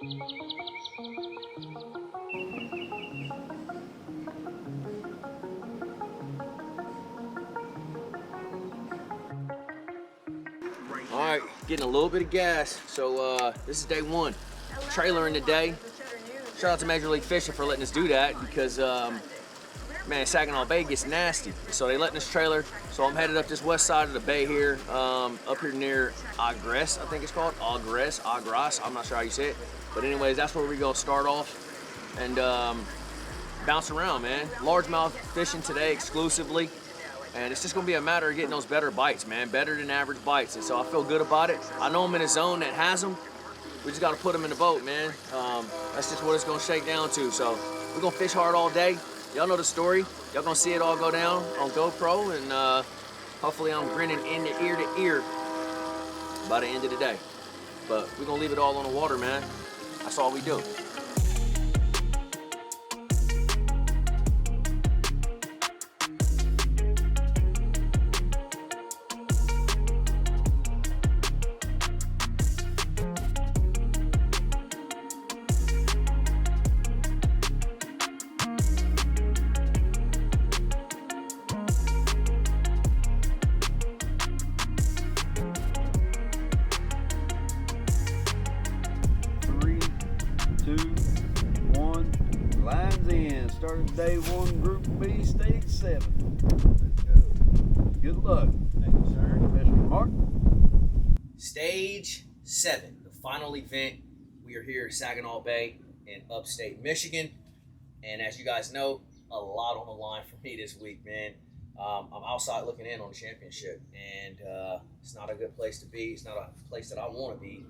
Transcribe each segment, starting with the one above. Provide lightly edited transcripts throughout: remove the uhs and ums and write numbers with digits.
All right, getting a little bit of gas. So this is day one. Trailer in the day. Shout out to Major League Fishing for letting us do that because, man, Saginaw Bay gets nasty. So they letting us trailer. So I'm headed up this west side of the bay here, up here near Agres, I think it's called. Agres, I'm not sure how you say it. But anyways, that's where we're gonna start off and bounce around, man. Largemouth fishing today exclusively. And it's just gonna be a matter of getting those better bites, man. Better than average bites. And so I feel good about it. I know I'm in a zone that has them. We just gotta put them in the boat, man. That's just what it's gonna shake down to. So we're gonna fish hard all day. Y'all know the story. Y'all gonna see it all go down on GoPro, and hopefully I'm grinning ear to ear by the end of the day. But we're gonna leave it all on the water, man. That's all we do. Started day one, Group B, Stage 7. Let's go. Good luck. Thank you, sir. Mr. Mark. Stage 7, the final event. We are here at Saginaw Bay in upstate Michigan. And as you guys know, a lot on the line for me this week, man. I'm outside looking in on the championship, and it's not a good place to be. It's not a place that I want to be,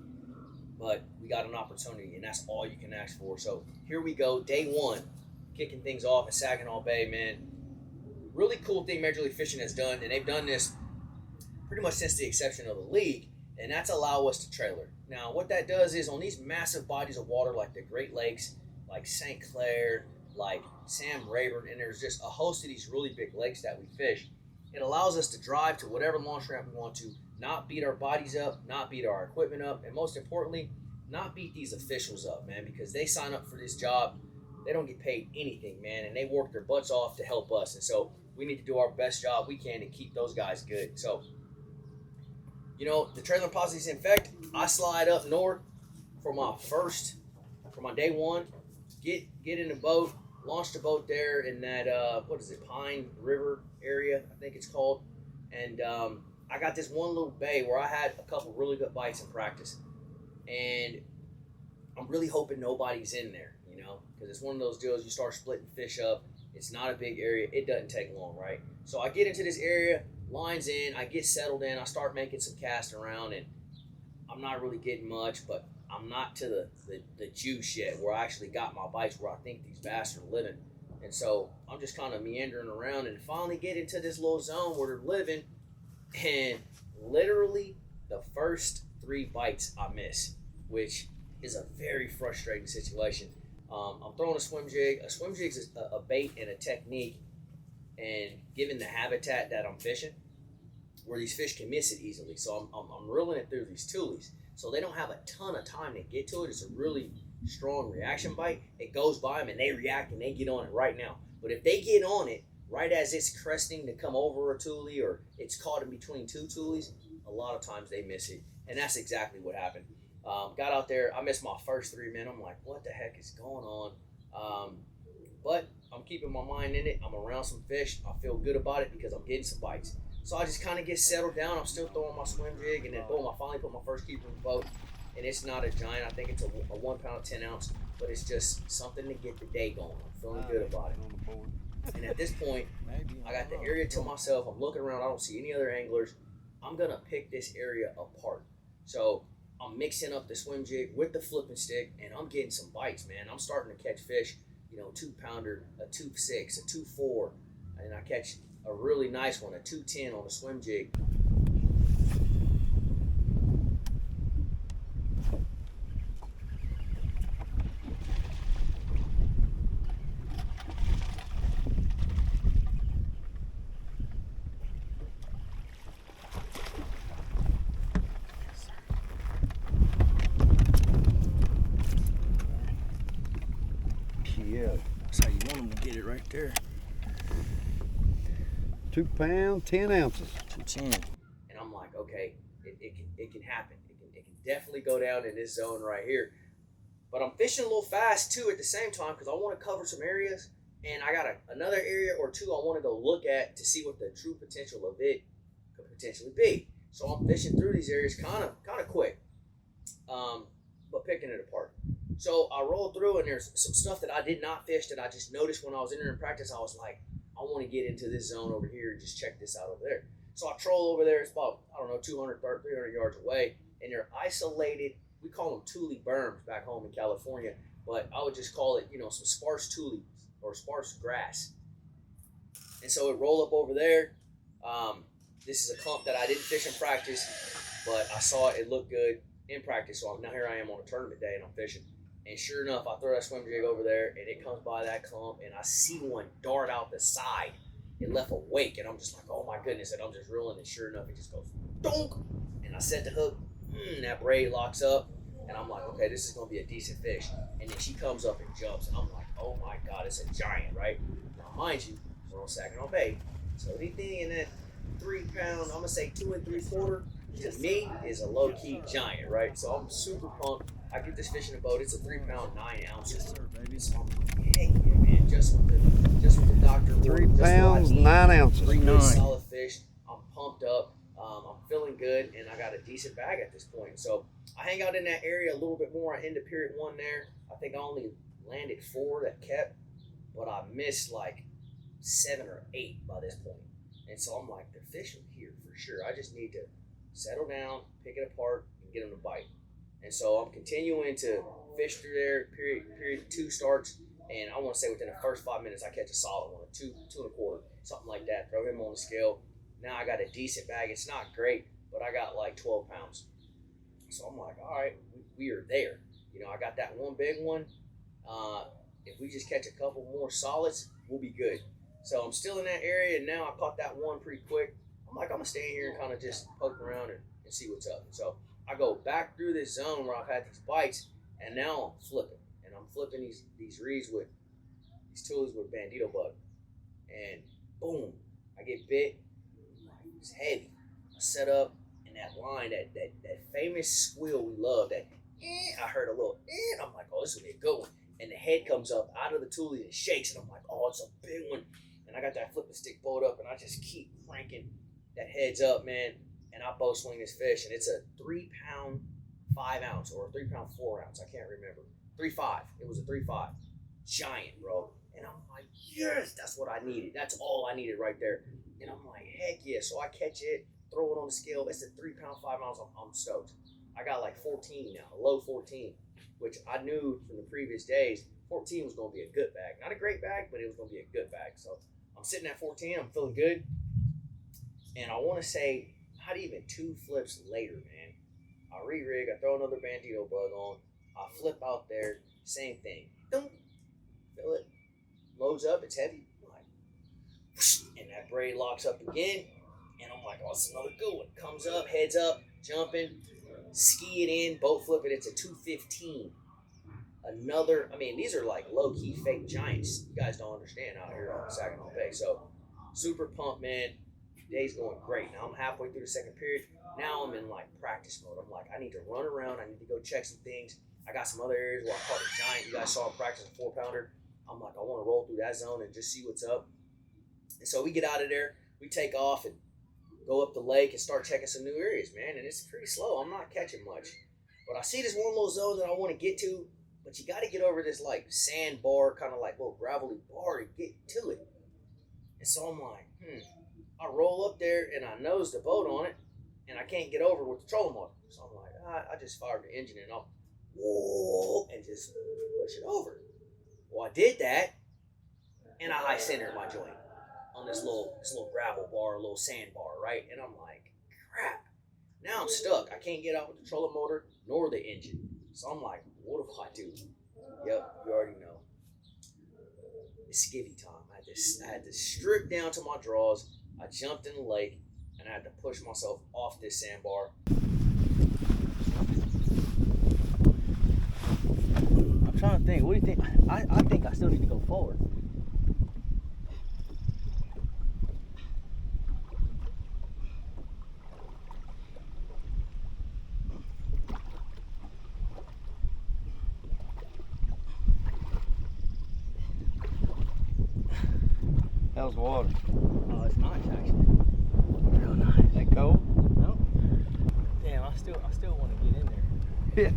but we got an opportunity, and that's all you can ask for. So here we go, day one. Kicking things off at Saginaw Bay, man. Really cool thing Major League Fishing has done, and they've done this pretty much since the inception of the league, and that's allow us to trailer. Now, what that does is on these massive bodies of water like the Great Lakes, like St. Clair, like Sam Rayburn, and there's just a host of these really big lakes that we fish, it allows us to drive to whatever launch ramp we want to, not beat our bodies up, not beat our equipment up, and most importantly, not beat these officials up, man, because they sign up for this job. They don't get paid anything, man, and they work their butts off to help us. And so we need to do our best job we can to keep those guys good. So, you know, the trailer posse's in effect. I slide up north for my day one, get in the boat, launch the boat there in that, Pine River area, I think it's called. And I got this one little bay where I had a couple really good bites in practice. And I'm really hoping nobody's in there. You know, because it's one of those deals you start splitting fish up. It's not a big area. It doesn't take long, right? So I get into this area, lines in, I get settled in, I start making some cast around, and I'm not really getting much, but I'm not to the juice yet where I actually got my bites where I think these bass are living. And so I'm just kind of meandering around and finally get into this little zone where they're living, and literally the first 3 bites I miss, which is a very frustrating situation. I'm throwing a swim jig. A swim jig is a bait and a technique, and given the habitat that I'm fishing, where these fish can miss it easily. So I'm reeling it through these toolies. So they don't have a ton of time to get to it. It's a really strong reaction bite. It goes by them and they react and they get on it right now. But if they get on it right as it's cresting to come over a toolie, or it's caught in between 2 toolies, a lot of times they miss it. And that's exactly what happened. Got out there, I missed my first 3 men. I'm like, what the heck is going on? But I'm keeping my mind in it. I'm around some fish. I feel good about it because I'm getting some bites. So I just kind of get settled down. I'm still throwing my swim jig, and then boom, I finally put my first keeper in the boat. And it's not a giant. I think it's a 1 pound, 10 ounce, but it's just something to get the day going. I'm feeling good about it. And at this point, I got the area to myself. I'm looking around. I don't see any other anglers. I'm going to pick this area apart. So I'm mixing up the swim jig with the flipping stick, and I'm getting some bites, man. I'm starting to catch fish, 2 pounder, a 2.6, a 2.4, and I catch a really nice one, a 2.10 on the swim jig. Yeah. That's how you want them to get it right there. 2 pounds, 10 ounces. 210. And I'm like, okay, it can happen. It can definitely go down in this zone right here. But I'm fishing a little fast too at the same time because I want to cover some areas. And I got another area or two I want to go look at to see what the true potential of it could potentially be. So I'm fishing through these areas kind of quick, but picking it apart. So I roll through and there's some stuff that I did not fish that I just noticed when I was in there in practice. I was like, I want to get into this zone over here and just check this out over there. So I troll over there. It's about, 200, 300 yards away. And they're isolated. We call them tule berms back home in California. But I would just call it, some sparse tules or sparse grass. And so it roll up over there. This is a clump that I didn't fish in practice, but I saw it looked good in practice. So now here I am on a tournament day and I'm fishing. And sure enough, I throw that swim jig over there and it comes by that clump and I see one dart out the side. It left a wake and I'm just like, oh my goodness. And I'm just reeling and sure enough, it just goes donk. And I set the hook, that braid locks up. And I'm like, okay, this is going to be a decent fish. And then she comes up and jumps and I'm like, oh my God, it's a giant, right? Now, mind you, we're on Saginaw Bay. So anything in that 3 pound, I'm going to say 2 3/4, to me is a low key giant, right? So I'm super pumped. I get this fish in the boat. It's a 3 pound, 9 ounces. Yes, sir, baby. So I'm like, heck yeah, man. Just with the doctor. 3 pounds, 9 ounces. 3 solid fish. I'm pumped up. I'm feeling good, and I got a decent bag at this point. So I hang out in that area a little bit more. I end of period 1 there. I think I only landed 4 that kept, but I missed like 7 or 8 by this point. And so I'm like, they're fishing here for sure. I just need to settle down, pick it apart, and get them to bite. And so I'm continuing to fish through there. Period 2 starts, and I want to say within the first 5 minutes, I catch a solid one, 2 1/4, something like that. Throw him on the scale. Now I got a decent bag. It's not great, but I got like 12 pounds. So I'm like, all right, we are there. I got that one big one. If we just catch a couple more solids, we'll be good. So I'm still in that area, and now I caught that one pretty quick. I'm like, I'm going to stay here and kind of just poke around and see what's up. So I go back through this zone where I've had these bites, and now I'm flipping. And I'm flipping these reeds with these tools with bandito bug. And boom, I get bit. It's heavy. I set up, and that line, that famous squeal we love, I heard a little, I'm like, oh, this is going to be a good one. And the head comes up out of the tule and it shakes, and I'm like, oh, it's a big one. And I got that flipping stick pulled up, and I just keep cranking that heads up, man. And I bow swing this fish, and it's a 3 pound 5 ounce or a 3 pound 4 ounce. I can't remember. 3.5. It was a 3.5. Giant, bro. And I'm like, yes, that's what I needed. That's all I needed right there. And I'm like, heck yeah. So I catch it, throw it on the scale. It's a 3 pound 5 ounce. I'm stoked. I got like 14 now, a low 14, which I knew from the previous days, 14 was going to be a good bag. Not a great bag, but it was going to be a good bag. So I'm sitting at 14. I'm feeling good. And I want to say, not even 2 flips later, man, I re-rig, I throw another bandito bug on, I flip out there, same thing. Dunk, feel it, loads up, it's heavy, and that braid locks up again, and I'm like, oh, it's another good one. Comes up, heads up, jumping, ski it in, boat flip it, it's a 215. Another, these are like low-key fake giants. You guys don't understand out here on Saginaw Bay. So, super pumped, man. Day's going great. Now I'm halfway through the second period. Now I'm in like practice mode. I'm like, I need to run around. I need to go check some things. I got some other areas where I caught a giant. You guys saw him practice a 4 pounder. I'm like, I want to roll through that zone and just see what's up. And so we get out of there. We take off and go up the lake and start checking some new areas, man. And it's pretty slow. I'm not catching much. But I see this one little zone that I want to get to. But you got to get over this like sandbar, kind of like little gravelly bar to get to it. And so I'm like, I roll up there and I nose the boat on it, and I can't get over with the trolling motor. So I'm like, I just fired the engine and I'll whoa and just push it over. Well, I did that, and I high centered my joint on this little gravel bar, a little sandbar, right? And I'm like, crap. Now I'm stuck. I can't get out with the trolling motor nor the engine. So I'm like, what do I do? Yep, you already know. It's skivvy time. I had to strip down to my drawers. I jumped in the lake, and I had to push myself off this sandbar. trying to think. What do you think? I think I still need to go forward. How's the water? Oh, it's nice actually. Real nice. Ain't cold? No. Damn, I still want to get in there. Yeah.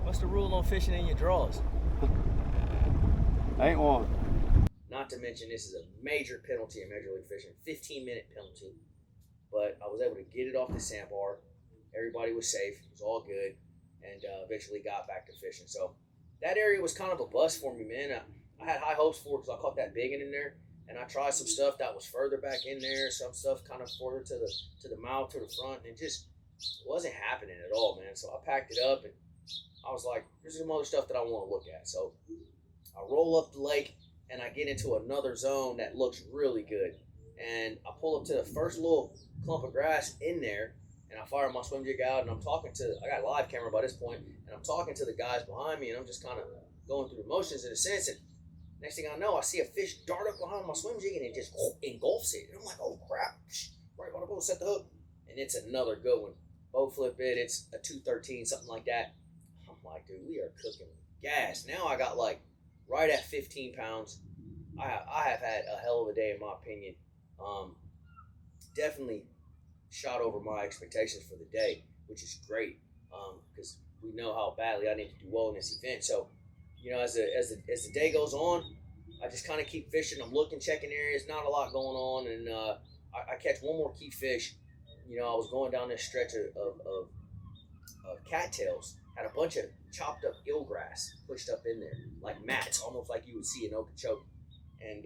What's the rule on fishing in your draws? Ain't one. Not to mention, this is a major penalty in Major League Fishing, 15-minute penalty. But I was able to get it off the sandbar. Everybody was safe. It was all good. And eventually got back to fishing. So that area was kind of a bust for me, man. I had high hopes for it because I caught that big one in there. And I tried some stuff that was further back in there. Some stuff kind of further to the mouth, to the front. And it just wasn't happening at all, man. So I packed it up and I was like, there's some other stuff that I want to look at. So I roll up the lake and I get into another zone that looks really good. And I pull up to the first little clump of grass in there and I fire my swim jig out and I got a live camera by this point, and I'm talking to the guys behind me and I'm just kind of going through the motions in a sense. And next thing I know, I see a fish dart up behind my swim jig and it just engulfs it. And I'm like, oh crap, right on the boat, set the hook. And it's another good one. Boat flip it, it's a 213, something like that. I'm like, dude, we are cooking gas. Now I got like right at 15 pounds. I have had a hell of a day in my opinion. Definitely shot over my expectations for the day, which is great because we know how badly I need to do well in this event. So, you know, as the day goes on, I just kind of keep fishing. I'm looking, checking areas, not a lot going on, and I catch one more key fish. You know, I was going down this stretch of cattails, had a bunch of chopped up eelgrass pushed up in there, like mats, almost like you would see in Okeechobee. And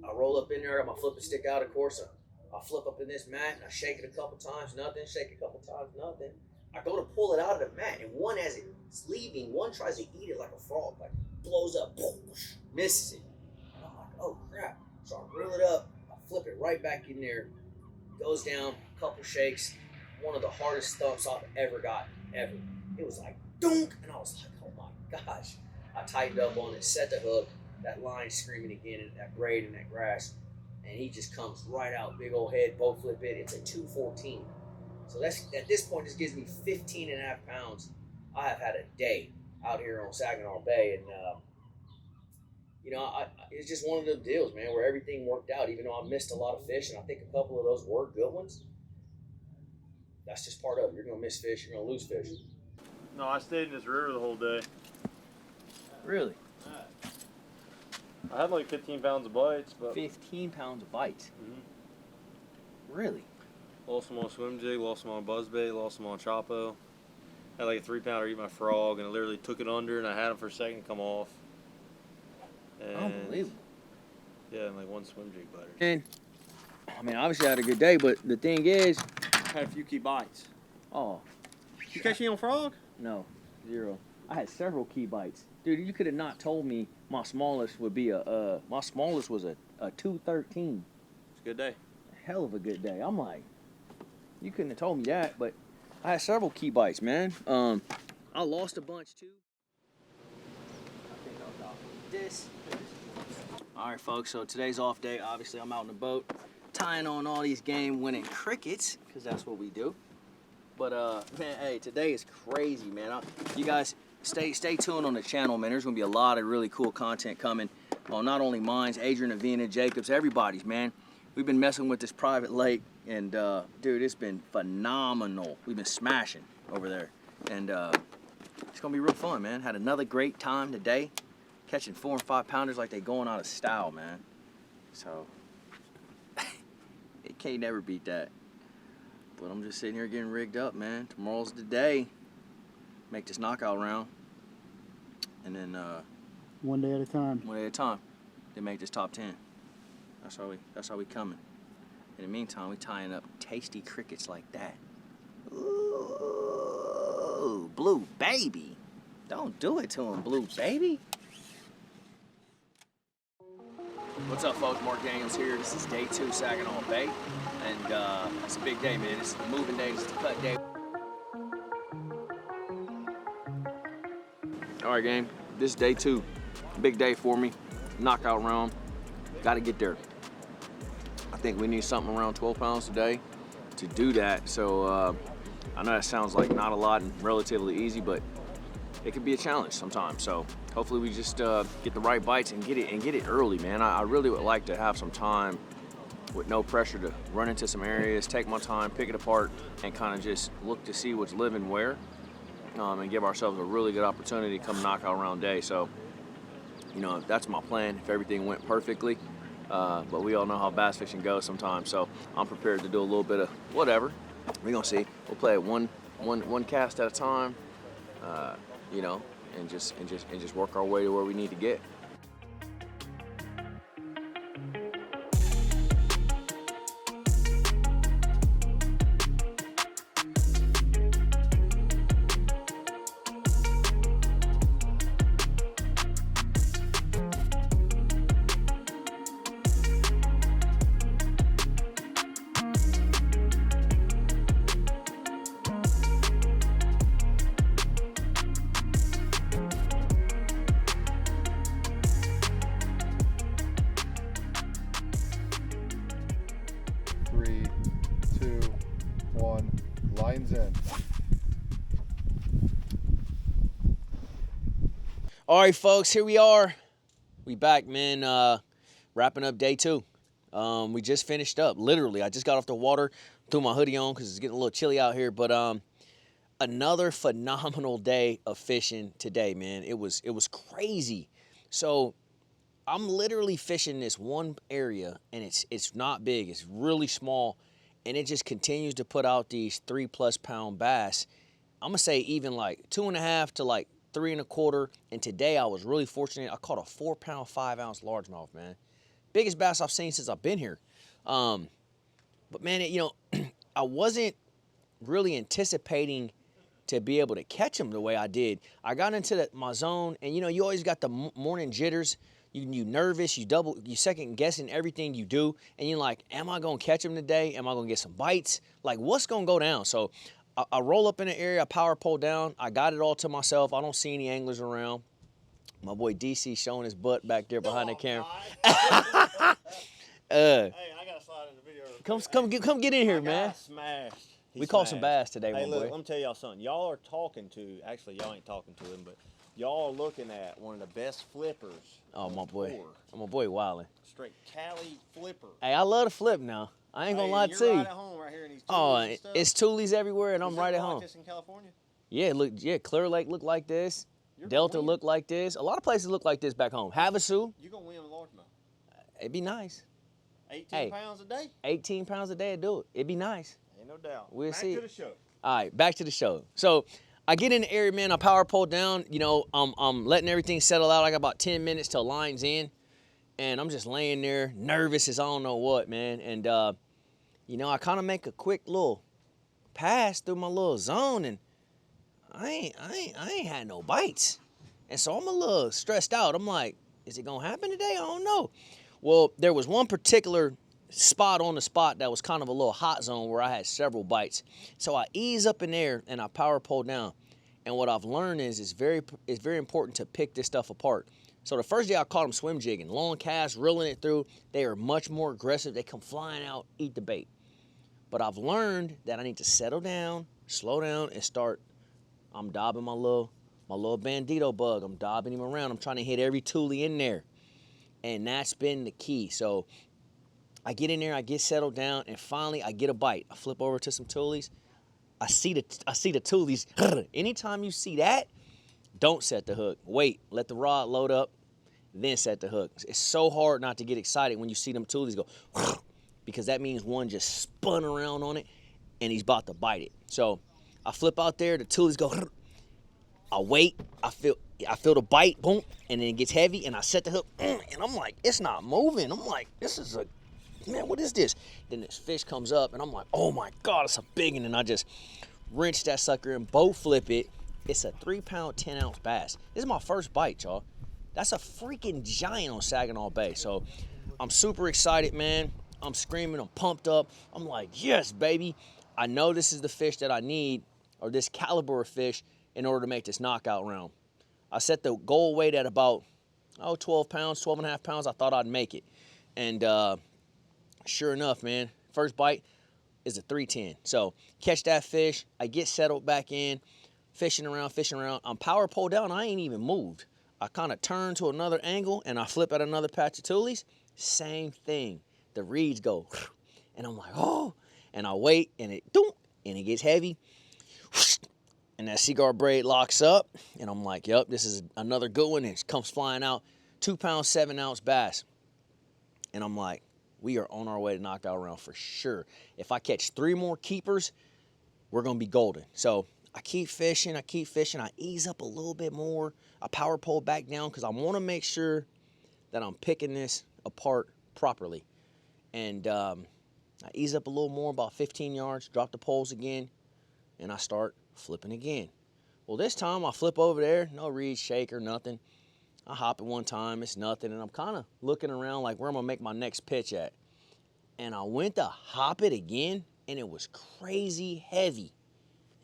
I roll up in there, I got my flipping stick out, of course. I flip up in this mat, and I shake it a couple times, nothing, shake it a couple times, nothing. I go to pull it out of the mat, and one, as it's leaving, one tries to eat it like a frog, like blows up, misses it. And I'm like, oh crap. So I reel it up, I flip it right back in there, goes down, couple shakes, one of the hardest thumps I've ever gotten, ever. It was like, dunk, and I was like, oh my gosh. I tightened up on it, set the hook, that line screaming again in that braid and that grass, and he just comes right out, big old head, boat flip it. It's a 214. So that's, at this point, this gives me 15 and a half pounds. I have had a day out here on Saginaw Bay, and you know, it's just one of those deals, man, where everything worked out, even though I missed a lot of fish, and I think a couple of those were good ones. That's just part of it. You're going to miss fish, you're going to lose fish. No, I stayed in this river the whole day. Really? I had like 15 pounds of bites, but 15 pounds of bites. Really? Lost them on swim jig, lost them on buzzbait, lost them on choppo. Had like a 3-pounder eat my frog, and I literally took it under, and I had him for a second come off. And Unbelievable. yeah, and like one swim jig biter. And I mean, obviously I had a good day, but the thing is, I had a few key bites. oh, You catch any on frog? no, 0. I had several key bites. Dude, you could have not told me my smallest would be my smallest was a 213. It's a good day. Hell of a good day. I'm like, you couldn't have told me that, but I had several key bites, man. I lost a bunch too. I think I'll drop this. All right, folks, so today's off day. Obviously, I'm out in the boat tying on all these game-winning crickets, because that's what we do. But, man, hey, today is crazy, man. You guys stay tuned on the channel, man. There's going to be a lot of really cool content coming on not only mine, Adrian, Avina, Jacobs, everybody's, man. We've been messing with this private lake, and, dude, it's been phenomenal. We've been smashing over there, and it's going to be real fun, man. Had another great time today, catching 4 and 5 pounders like they going out of style, man. So, it can't never beat that. But I'm just sitting here getting rigged up, man. Tomorrow's the day. Make this knockout round. And then one day at a time. one day at a time. Then make this top 10. That's how we coming. In the meantime, we tying up tasty crickets like that. Ooh, Blue Baby. Don't do it to him, Blue Baby. What's up, folks? Mark Daniels here. This is day 2, Saginaw Bay. And it's a big day, man. It's the moving day. It's the cut day. All right, gang, this is day 2. Big day for me. Knockout round. Got to get there. I think we need something around 12 pounds today to do that. So I know that sounds like not a lot and relatively easy, but it could be a challenge sometimes. So hopefully we just get the right bites and get it early, man. I really would like to have some time with no pressure to run into some areas, take my time, pick it apart, and kind of just look to see what's living where, and give ourselves a really good opportunity come knockout round day. So, you know, that's my plan if everything went perfectly. But we all know how bass fishing goes sometimes, so I'm prepared to do a little bit of whatever. We're gonna see. We'll play it one cast at a time, you know, and just work our way to where we need to get. Three, two, one, lines in. All right, folks, here we are. We back, man. Wrapping up day 2. We just finished up. Literally, I just got off the water, threw my hoodie on because it's getting a little chilly out here. But another phenomenal day of fishing today, man. It was crazy. So I'm literally fishing this one area, and it's not big. It's really small, and it just continues to put out these 3+ pound bass. I'm gonna say even like 2.5 to like 3 1/4. And today I was really fortunate. I caught a 4 pound, 5 ounce largemouth, man. Biggest bass I've seen since I've been here. But man, you know, I wasn't really anticipating to be able to catch him the way I did. I got into my zone, and you know, you always got the morning jitters. You nervous, you second guessing everything you do, and you're like, am I gonna catch him today? Am I gonna get some bites? Like, what's gonna go down? So I roll up in the area, I power pole down, I got it all to myself. I don't see any anglers around. My boy DC showing his butt back there behind the camera. Hey, I gotta slide in the video. Come get in here, My man. guy smashed. He We caught some smashed. bass today, Hey, my look, boy. let me tell y'all something. Y'all are talking to, actually, y'all ain't talking to him, but y'all are looking at one of the best flippers. Oh, my boy. tour. My boy wildin'. Straight Cali flipper. Hey, I love to flip now. I ain't gonna Hey, lie you're to you. right at home right here in these Oh, tools and stuff. it's Toolies everywhere, and I'm Is right it at like home. this in California? Yeah, Clear Lake look like this. You're gonna Delta win. look like this. A lot of places look like this back home. Havasu, You're gonna win a largemouth. it'd be nice. 18 Hey. pounds a day? 18 pounds a day would do it. It'd be nice. Ain't no doubt. We'll Back see. to the show. All right, back to the show. So I get in the area, man. I power pole down. You know, I'm letting everything settle out. I got about 10 minutes till line's in, and I'm just laying there, nervous as I don't know what, man. And you know, I kind of make a quick little pass through my little zone, and I ain't had no bites, and so I'm a little stressed out. I'm like, is it gonna happen today? I don't know. Well, there was one particular spot on the spot that was kind of a little hot zone where I had several bites. So I ease up in there and I power pole down. And what I've learned is it's very important to pick this stuff apart. So the first day I caught them swim jigging, long cast, reeling it through. They are much more aggressive. They come flying out, eat the bait. But I've learned that I need to settle down, slow down, and start. I'm dabbing my little bandito bug. I'm dabbing him around. I'm trying to hit every toolie in there. And that's been the key. So I get in there, I get settled down, and finally I get a bite. I flip over to some toolies. I see the toolies. Anytime you see that, don't set the hook. Wait, let the rod load up, then set the hook. It's so hard not to get excited when you see them toolies go, because that means one just spun around on it, and he's about to bite it. So I flip out there, the toolies go, I wait, I feel the bite, boom, and then it gets heavy, and I set the hook, and I'm like, it's not moving. I'm like, man, what is this? Then this fish comes up, and I'm like, oh my God, it's a big one. And I just wrench that sucker and boat flip it. It's a 3 pound, 10 ounce bass. This is my first bite, y'all. That's a freaking giant on Saginaw Bay. So I'm super excited, man. I'm screaming, I'm pumped up. I'm like, yes, baby. I know this is the fish that I need, or this caliber of fish, in order to make this knockout round. I set the goal weight at about 12 pounds, 12 and a half pounds. I thought I'd make it. And sure enough, man, first bite is a 310. So catch that fish. I get settled back in, fishing around. I'm power pole down. I ain't even moved. I kind of turn to another angle and I flip at another patch of tulies. Same thing. The reeds go, and I'm like, oh, and I wait, and it gets heavy, and that cigar braid locks up, and I'm like, yep, this is another good one, and it comes flying out, 2 pound, 7 ounce bass, and I'm like, we are on our way to knockout round for sure. If I catch 3 more keepers, we're gonna be golden. So I keep fishing, I ease up a little bit more, I power pole back down, because I want to make sure that I'm picking this apart properly. And I ease up a little more, about 15 yards, drop the poles again, and I start flipping again. Well, this time I flip over there, no reed shake or nothing. I hop it one time, it's nothing, and I'm kind of looking around like where I'm gonna make my next pitch at. And I went to hop it again, and it was crazy heavy.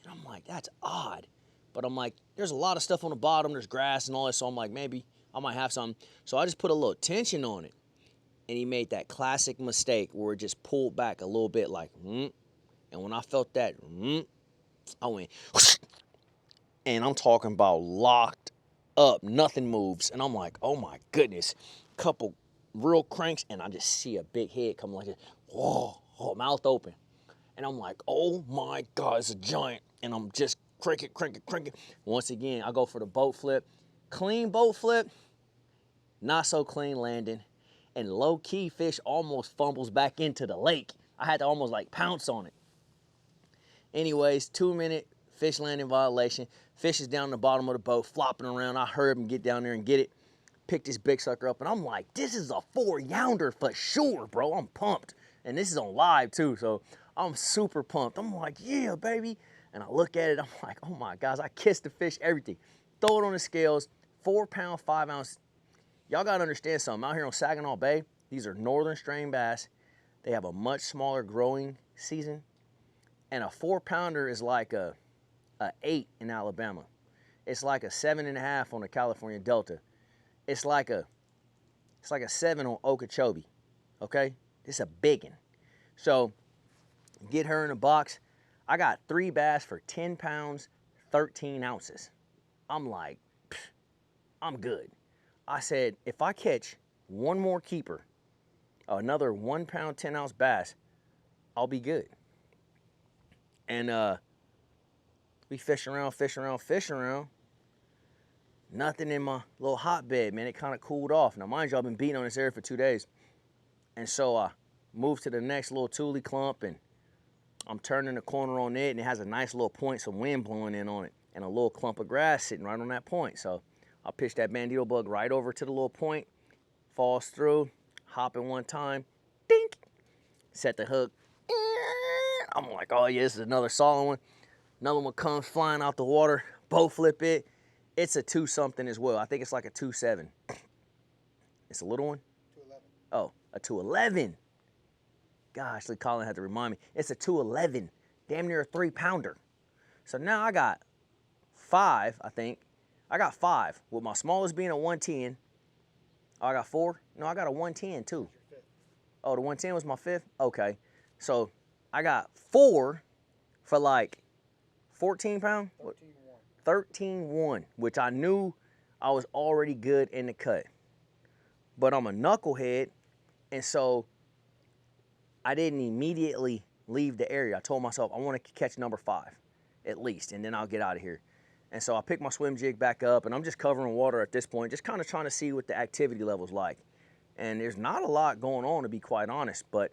And I'm like, that's odd. But I'm like, there's a lot of stuff on the bottom, there's grass and all that, so I'm like, maybe I might have something. So I just put a little tension on it. And he made that classic mistake where it just pulled back a little bit like, and when I felt that, I went, and I'm talking about locked up, nothing moves. And I'm like, oh my goodness, couple real cranks, and I just see a big head come like this, whoa, mouth open. And I'm like, oh my God, it's a giant. And I'm just crank it. Once again, I go for the boat flip, clean boat flip, not so clean landing. And low-key, fish almost fumbles back into the lake. I had to almost like pounce on it. Anyways, 2-minute fish landing violation. Fish is down the bottom of the boat, flopping around. I heard him get down there and get it. Pick this big sucker up, and I'm like, this is a 4-younder for sure, bro. I'm pumped. And this is on live too, so I'm super pumped. I'm like, yeah, baby. And I look at it, I'm like, oh my gosh, I kissed the fish, everything. Throw it on the scales, 4 pound, 5 ounce. Y'all gotta understand something. Out here on Saginaw Bay, these are northern strain bass. They have a much smaller growing season. And a 4-pounder is like a 8 in Alabama. It's like a 7.5 on the California Delta. It's like a 7 on Okeechobee, okay? It's a biggin. So, get her in a box. I got 3 bass for 10 pounds, 13 ounces. I'm like, I'm good. I said, if I catch 1 more keeper, another 1 pound, 10 ounce bass, I'll be good. And we fish around. Nothing in my little hotbed, man. It kind of cooled off. Now, mind you, I've been beating on this area for 2 days. And so I moved to the next little tule clump, and I'm turning the corner on it, and it has a nice little point, some wind blowing in on it, and a little clump of grass sitting right on that point. So I'll pitch that bandito bug right over to the little point, falls through, hop it one time, dink, set the hook. I'm like, oh yeah, this is another solid one. Another one comes flying out the water, bow flip it. It's a 2-something as well. I think it's like a 2.7. It's a little one? 211. Oh, a 211. Gosh, Lee Colin had to remind me. It's a 211, damn near a 3-pounder. So now I got 5, I think. I got 5, with my smallest being a 110. Oh, I got 4? No, I got a 110 too. Oh, the 110 was my 5th? Okay. So I got 4 for like 14 pound? 13.1, which I knew I was already good in the cut. But I'm a knucklehead, and so I didn't immediately leave the area. I told myself I want to catch number 5 at least, and then I'll get out of here. And so I picked my swim jig back up, and I'm just covering water at this point, just kind of trying to see what the activity level's like. And there's not a lot going on, to be quite honest, but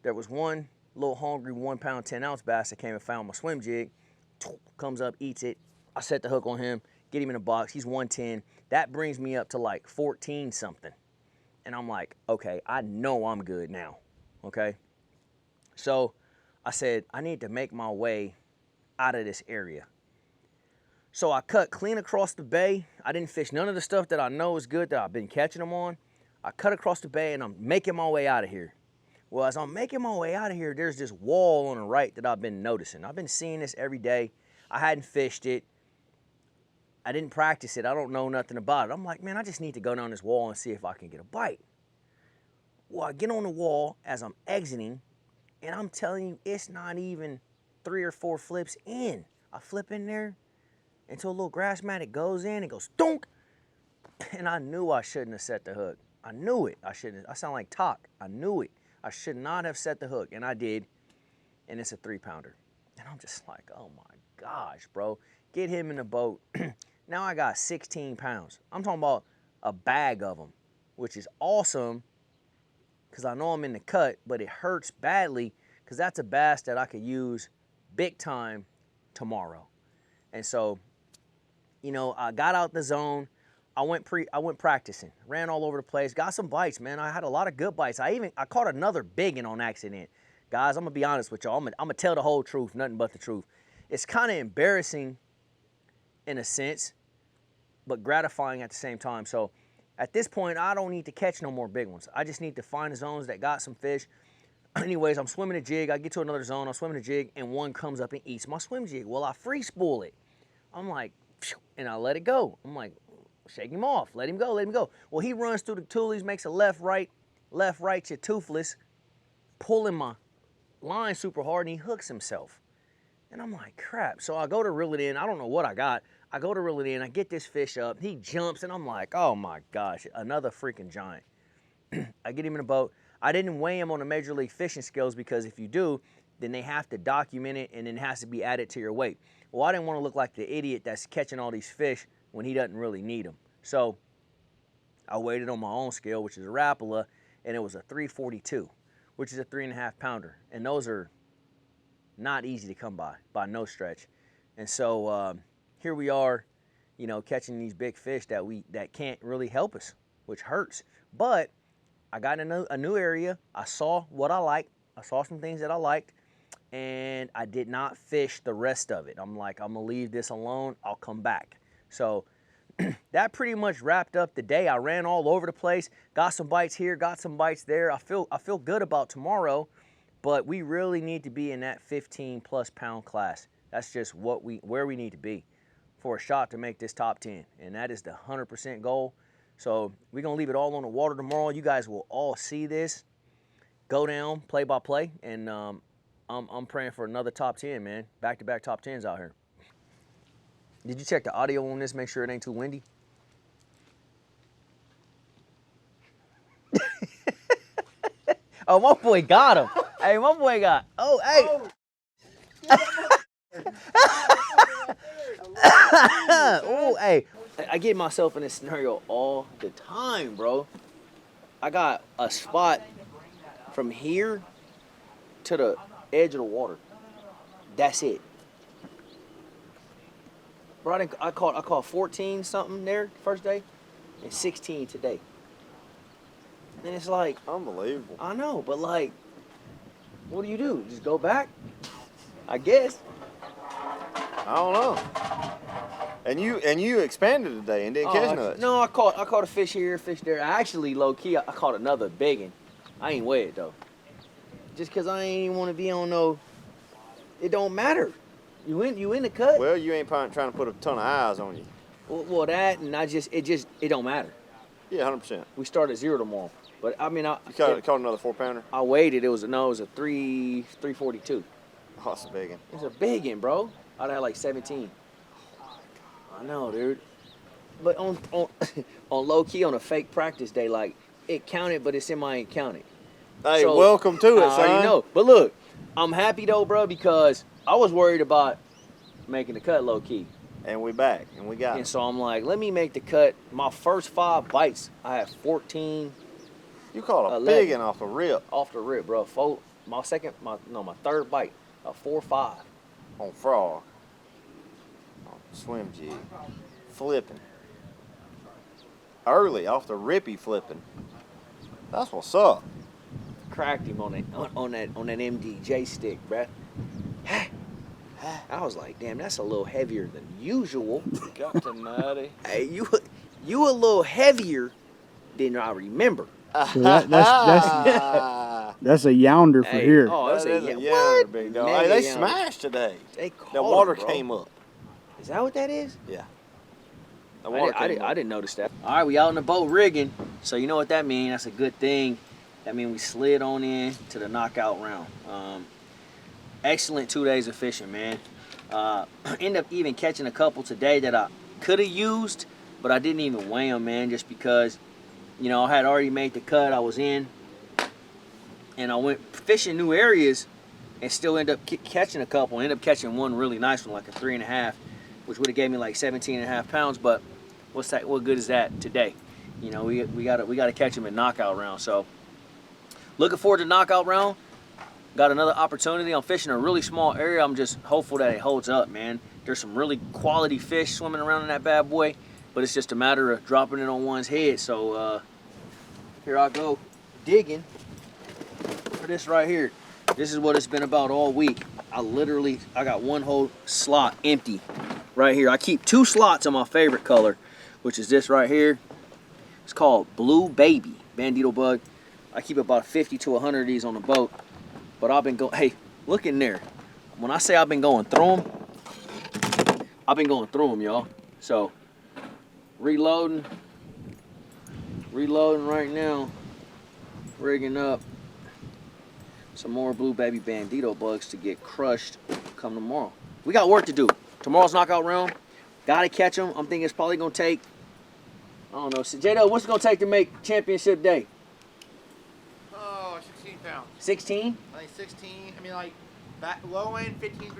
there was one little hungry 1 pound, 10 ounce bass that came and found my swim jig, comes up, eats it. I set the hook on him, get him in a box. He's 110. That brings me up to like 14 something. And I'm like, okay, I know I'm good now, okay? So I said, I need to make my way out of this area. So I cut clean across the bay. I didn't fish none of the stuff that I know is good that I've been catching them on. I cut across the bay and I'm making my way out of here. Well, as I'm making my way out of here, there's this wall on the right that I've been noticing. I've been seeing this every day. I hadn't fished it. I didn't practice it. I don't know nothing about it. I'm like, man, I just need to go down this wall and see if I can get a bite. Well, I get on the wall as I'm exiting, and I'm telling you, it's not even 3 or 4 flips in. I flip in there until a little grass mat, it goes in, it goes donk. And I knew I shouldn't have set the hook. I knew it. I shouldn't. I sound like talk. I knew it. I should not have set the hook, and I did. And it's a 3-pounder. And I'm just like, oh my gosh, bro. Get him in the boat. Now I got 16 pounds. I'm talking about a bag of them, which is awesome because I know I'm in the cut, but it hurts badly because that's a bass that I could use big time tomorrow. And so, you know, I got out the zone. I went practicing, ran all over the place, got some bites, man. I had a lot of good bites. I caught another big one on accident. Guys, I'm gonna be honest with y'all. I'm gonna tell the whole truth, nothing but the truth. It's kind of embarrassing in a sense, but gratifying at the same time. So at this point, I don't need to catch no more big ones. I just need to find the zones that got some fish. Anyways, I'm swimming a jig. I get to another zone. I'm swimming a jig, and one comes up and eats my swim jig. Well, I free spool it. I'm like, phew, and I let it go. I'm like, shake him off. Let him go. Let him go. Well, he runs through the toolies, makes a left, right, you're toothless, pulling my line super hard, and he hooks himself. And I'm like, crap. So I go to reel it in. I don't know what I got. I go to reel it in. I get this fish up. He jumps, and I'm like, oh, my gosh, another freaking giant. I get him in a boat. I didn't weigh him on the Major League Fishing scales because if you do, then they have to document it, and it has to be added to your weight. Well, I didn't want to look like the idiot that's catching all these fish when he doesn't really need them. So I weighed it on my own scale, which is a Rapala, and it was a 342, which is a 3.5-pounder. And those are not easy to come by no stretch. And so here we are, you know, catching these big fish that can't really help us, which hurts. But I got in a new area. I saw what I liked. I saw some things that I liked, and I did not fish the rest of it. I'm like, I'm gonna leave this alone. I'll come back. So that pretty much wrapped up the day. I ran all over the place, got some bites here, got some bites there. I feel good about tomorrow, but we really need to be in that 15+ pound class. That's just where we need to be for a shot to make this top 10, and that is the 100% goal. So we're gonna leave it all on the water tomorrow. You guys will all see this go down play by play, and I'm praying for another top 10, man. Back-to-back top 10s out here. Did you check the audio on this? Make sure it ain't too windy. Oh, my boy got him. Hey, my boy got. Oh, hey. Oh, hey. I get myself in this scenario all the time, bro. I got a spot from here to the edge of the water. That's it. Bro, I caught 14 something there first day and 16 today. And it's like, Unbelievable. I know, but like, what do you do? Just go back? I guess. I don't know. And you expanded today and didn't catch much. No, I caught a fish here, a fish there. Actually, low key, I caught another big one. I ain't weigh it though. Just cause I ain't want to be on no. It don't matter. You in the cut. Well, you ain't trying to put a ton of eyes on you. Well, that and it don't matter. Yeah, 100%. We start at 0 tomorrow. But I mean, You caught another 4-pounder? I weighed it. It was a 342. Oh, that's a big one. It's a big one, bro. I'd have like 17. I know, dude. But on on low key on a fake practice day, like it counted, but it's in my ain't counted. Hey, So, welcome to it, I son. already know. But look, I'm happy though, bro, because I was worried about making the cut low key. And we back, and we got And it. so I'm like, let me make the cut. My first 5 bites, I had 14 You caught a 11. big one off the rip off the rip, bro. My third bite, a 4-5. on frog. On swim jig. Flipping. Early, off the rippy flipping. That's what's up. Cracked him on that MDJ stick, bruh. I was like, damn, that's a little heavier than usual. Captain Natty. Hey, you a little heavier than I remember. So that's a younder for Hey, here. Oh, That that's is a a yeah, younder, what? big dog. Mega Hey, they younder. smashed today. They caught The water it, bro. came up. Is that what that is? Yeah. I didn't notice that. All right, we out in the boat rigging. So you know what that means. That's a good thing. That means we slid on in to the knockout round. Excellent 2 days of fishing, man. Ended up even catching a couple today that I could have used, but I didn't even weigh them, man, just because, you know, I had already made the cut. I was in, and I went fishing new areas and still end up catching a couple. Ended up catching one really nice one, like a 3.5, which would have gave me like 17.5 pounds. But what's that? What good is that today? You know, we gotta catch them in knockout round. So looking forward to knockout round. Got another opportunity. I'm fishing a really small area. I'm just hopeful that it holds up, man. There's some really quality fish swimming around in that bad boy, but it's just a matter of dropping it on one's head. So here I go digging for this right here. This is what it's been about all week. I got one whole slot empty right here. I keep 2 slots on my favorite color, which is this right here. It's called Blue Baby Bandito bug. I keep about 50 to 100 of these on the boat. But I've been going, hey, look in there. When I say I've been going through them, I've been going through them, y'all. So, reloading right now, rigging up some more Blue Baby Bandito bugs to get crushed come tomorrow. We got work to do. Tomorrow's knockout round. Gotta catch them. I'm thinking it's probably gonna take, I don't know, so J-Do, what's it gonna take to make championship day? 16 pounds. 16? I think 16. I mean, like, back low end 15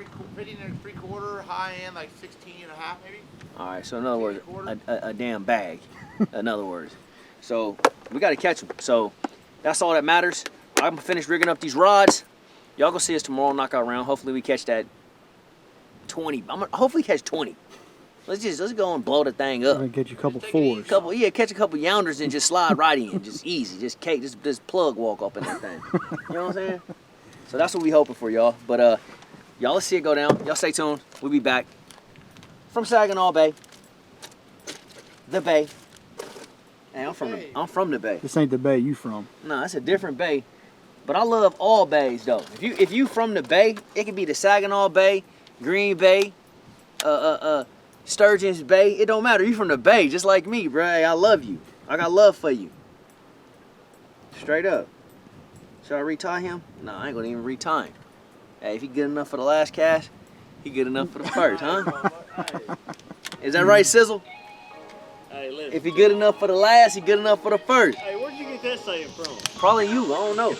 and 3/4, high end like 16 and a half maybe. All right, so in other words, a damn bag. In other words, so we got to catch them. So that's all that matters. I'm gonna finish rigging up these rods. Y'all gonna see us tomorrow knockout round. Hopefully we catch that 20. Hopefully catch 20. Let's go and blow the thing up. I'm gonna get you a couple fours. Catch a couple younders and just slide right in. Just easy. Just plug walk up in that thing. You know what I'm saying? So that's what we hoping for, y'all. But y'all, let's see it go down. Y'all stay tuned. We'll be back from Saginaw Bay. The Bay. Hey, I'm from the Bay. This ain't the bay you from. No, it's a different bay. But I love all bays though. If you from the Bay, it could be the Saginaw Bay, Green Bay, Sturgeon's Bay. It don't matter. You from the Bay, just like me, bro. Hey, I love you. I got love for you. Straight up. Should I retie him? No, I ain't gonna even retie him. Hey, if he good enough for the last cast, he good enough for the first, huh? Is that right, Sizzle? Hey, listen. If he good enough for the last, he good enough for the first. Hey, where'd you get that saying from? Probably you. I don't know.